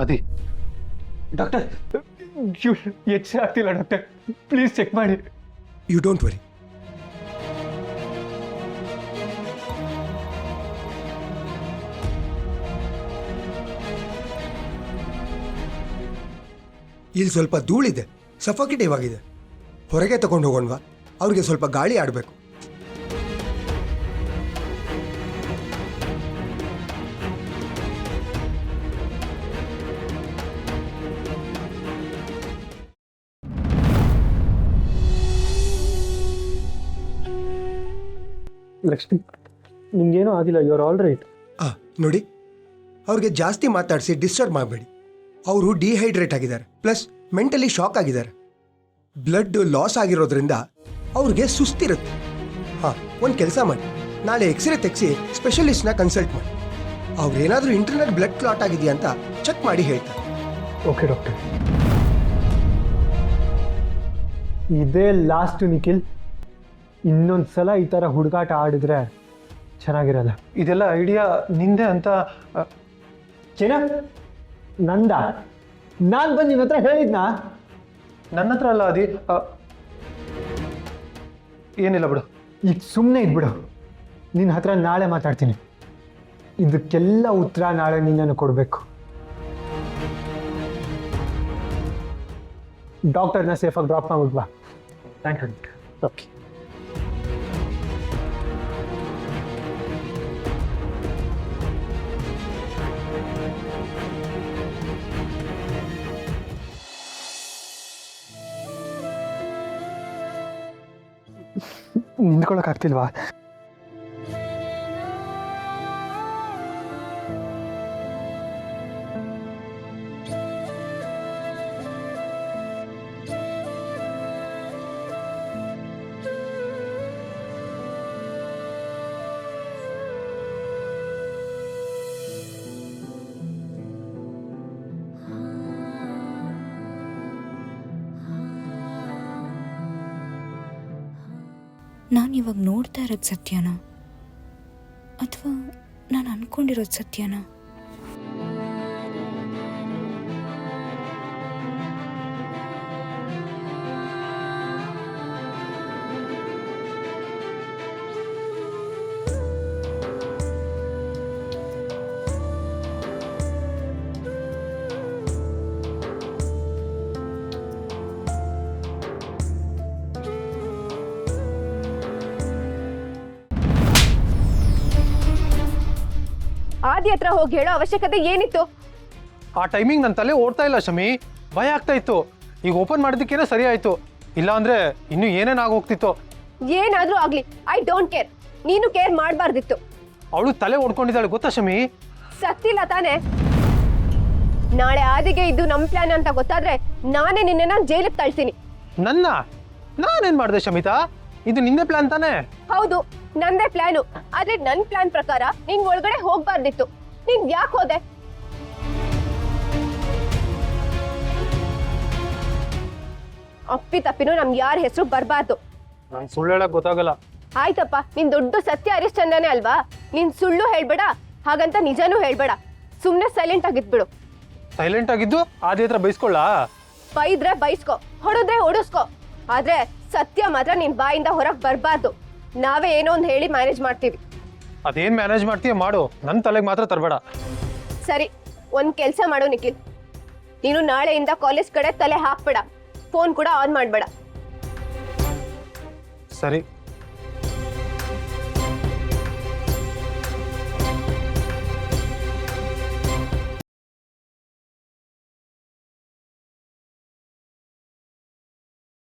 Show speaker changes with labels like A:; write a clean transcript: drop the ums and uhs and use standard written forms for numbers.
A: ಅದೇ ಡಾಕ್ಟರ್ ಎಚ್ಚರ ಆಗ್ತಿಲ್ಲ ಡಾಕ್ಟರ್, ಪ್ಲೀಸ್ ಚೆಕ್ ಮಾಡಿ.
B: You don't worry. ಇಲ್ಲಿ ಸ್ವಲ್ಪ ಧೂಳಿದೆ, ಸಫೋಕೇಟಿವ್ ಆಗಿದೆ. ಹೊರಗೆ ತಗೊಂಡು ಹೋಗೋಣವಾ? ಅವ್ರಿಗೆ ಸ್ವಲ್ಪ ಗಾಳಿ ಆಡಬೇಕು.
A: ಲಕ್ಷ್ಮಿ, ನಿಮ್ಗೇನೂ ಆಗಿಲ್ಲ, ಯು ಆರ್ ಆಲ್ ರೈಟ್.
B: ನೋಡಿ, ಅವ್ರಿಗೆ ಜಾಸ್ತಿ ಮಾತಾಡಿಸಿ ಡಿಸ್ಟರ್ಬ್ ಮಾಡಬೇಡಿ. ಅವರು ಡಿಹೈಡ್ರೇಟ್ ಆಗಿದ್ದಾರೆ, ಪ್ಲಸ್ ಮೆಂಟಲಿ ಶಾಕ್ ಆಗಿದ್ದಾರೆ. ಬ್ಲಡ್ ಲಾಸ್ ಆಗಿರೋದ್ರಿಂದ ಅವ್ರಿಗೆ ಸುಸ್ತಿರುತ್ತೆ. ಹಾಂ, ಒಂದು ಕೆಲಸ ಮಾಡಿ, ನಾಳೆ ಎಕ್ಸ್ರೇ ತೆಗೆಸಿ ಸ್ಪೆಷಲಿಸ್ಟ್ನ ಕನ್ಸಲ್ಟ್ ಮಾಡಿ. ಅವ್ರೇನಾದರೂ ಇಂಟರ್ನಲ್ ಬ್ಲಡ್ ಕ್ಲಾಟ್ ಆಗಿದೆಯಾ ಅಂತ ಚೆಕ್ ಮಾಡಿ ಹೇಳ್ತಾರೆ.
A: Okay doctor. ಇದೇ ಲಾಸ್ಟ್ ನಿಖಿಲ್, ಇನ್ನೊಂದು ಸಲ ಈ ಥರ ಹುಡುಗಾಟ ಆಡಿದ್ರೆ ಚೆನ್ನಾಗಿರಲ್ಲ. ಇದೆಲ್ಲ ಐಡಿಯಾ ನಿಂದೆ ಅಂತ ಚೆನ್ನ ನಂದ. ನಾನು ಬಂದು ನಿನ್ನ ಹತ್ರ ಹೇಳಿದ್ನಾ? ನನ್ನ ಹತ್ರ ಅಲ್ಲ ಅದಿ. ಏನಿಲ್ಲ ಬಿಡು, ಈಗ ಸುಮ್ಮನೆ ಇದ್ಬಿಡು. ನಿನ್ನ ಹತ್ರ ನಾಳೆ ಮಾತಾಡ್ತೀನಿ. ಇದಕ್ಕೆಲ್ಲ ಉತ್ತರ ನಾಳೆ ನಿನ್ನನ್ನು ಕೊಡಬೇಕು. ಡಾಕ್ಟರ್ನ ಸೇಫಾಗಿ ಡ್ರಾಪ್ ಮಾಡ್ಬಿಡ್ವಾ? Thank you. ಓಕೆ. ನಿಂತ್ಕೊಳ್ಳೋಕ್ಕಾಗ್ತಿಲ್ವಾ?
C: ನಾನು ಇವಾಗ ನೋಡ್ತಾ ಇರೋದು ಸತ್ಯನಾ ಅಥವಾ ನಾನು ಅನ್ಕೊಂಡಿರೋದು ಸತ್ಯನಾ?
D: ಆದಿ ಹತ್ರ ಹೋಗಿ ಹೇಳೋ ಅವಶ್ಯಕತೆ ಏನಿತ್ತು?
A: ಆ ಟೈಮಿಂಗ್ ನನ್ನ ತಲೆ ಓಡ್ತಾ ಇಲ್ಲ ಶಮಿ, ಭಯ ಆಗ್ತಾ ಇತ್ತು. ಈಗ ಓಪನ್ ಮಾಡಿದ್ದಕ್ಕೇನೆ ಸರಿ ಆಯ್ತು, ಇಲ್ಲ ಅಂದ್ರೆ ಇನ್ನೂ ಏನೇನು ಆಗೋಗ್ತಿತ್ತು.
D: ಏನಾದ್ರೂ ಆಗ್ಲಿ, ಐ ಡೋಂಟ್ ಕೇರ್. ನೀನು ಕೇರ್ ಮಾಡಬಾರ್ದಿತ್ತು.
A: ಅವಳು ತಲೆ ಓಡ್ಕೊಂಡಿದ್ದಾಳೆ ಗೊತ್ತಾ ಶಮಿ?
D: ಸತ್ತಿಲ್ಲ ತಾನೆ? ನಾಳೆ ಆದಿಗೆ ಇದು ನಮ್ ಪ್ಲಾನ್ ಅಂತ ಗೊತ್ತಾದ್ರೆ ನಾನೇ ನಿನ್ನ ಜೈಲಿಗೆ ಕಳ್ತೀನಿ.
A: ನಾನೇನ್ ಮಾಡಿದೆ ಶಮಿತಾ? ಇದು ನಿಂದೆ ಪ್ಲಾನ್ ತಾನೆ?
D: ಹೌದು, ನಂದೇ ಪ್ಲಾನು. ಆದ್ರೆ ನನ್ ಪ್ಲಾನ್ ಪ್ರಕಾರ ನಿಂಗ್ ಒಳಗಡೆ ಹೋಗ್ಬಾರ್ದಿತ್ತು. ನೀನ್ ಯಾಕೆ ಹೋದೆ? ಅಪ್ಪಿ ತಪ್ಪಿನೂ ನಮ್ಗೆ ಯಾರ ಹೆಸರು ಬರ್ಬಾರ್ದು.
A: ನಾನು ಸುಳ್ಳು ಹೇಳಕ್ ಗೊತ್ತಾಗಲ್ಲ.
D: ಆಯ್ತಪ್ಪ, ನೀನ್ ದೊಡ್ಡ ಸತ್ಯ ಹರಿಶ್ಚಂದ್ರನೇ ಅಲ್ವಾ? ನೀನ್ ಸುಳ್ಳು ಹೇಳ್ಬೇಡ, ಹಾಗಂತ ನಿಜನೂ ಹೇಳ್ಬೇಡ. ಸುಮ್ನೆ ಸೈಲೆಂಟ್ ಆಗಿದ್ಬಿಡು.
A: ಸೈಲೆಂಟ್ ಆಗಿದ್ದು ಆದಿ ಹತ್ರ ಬೈಸ್ಕೊಳ್ಳ?
D: ಬೈದ್ರೆ ಬೈಸ್ಕೊ, ಹೊಡೆದ್ರೆ ಹೊಡಿಸ್ಕೊ, ಆದ್ರೆ ಸತ್ಯ ಮಾತ್ರ ನಿನ್ ಬಾಯಿಂದ ಹೊರಗ್ ಬರ್ಬಾರ್ದು. ನಾವೇ ಏನೋ ಒಂದು ಹೇಳಿ ಮ್ಯಾನೇಜ್ ಮಾಡ್ತೀವಿ.
A: ಅದೇನ್ ಮ್ಯಾನೇಜ್ ಮಾಡ್ತೀಯ ಮಾಡು, ನನ್ನ ತಲೆಗೆ ಮಾತ್ರ ತರಬೇಡ.
D: ಸರಿ, ಒಂದ್ ಕೆಲ್ಸ ಮಾಡು ನಿಖಿಲ್. ನೀನು ನಾಳೆಯಿಂದ ಕಾಲೇಜ್ ಕಡೆ ತಲೆ ಹಾಕ್ಬೇಡ, ಫೋನ್ ಕೂಡ ಆನ್ ಮಾಡ್ಬೇಡ.
A: ಸರಿ.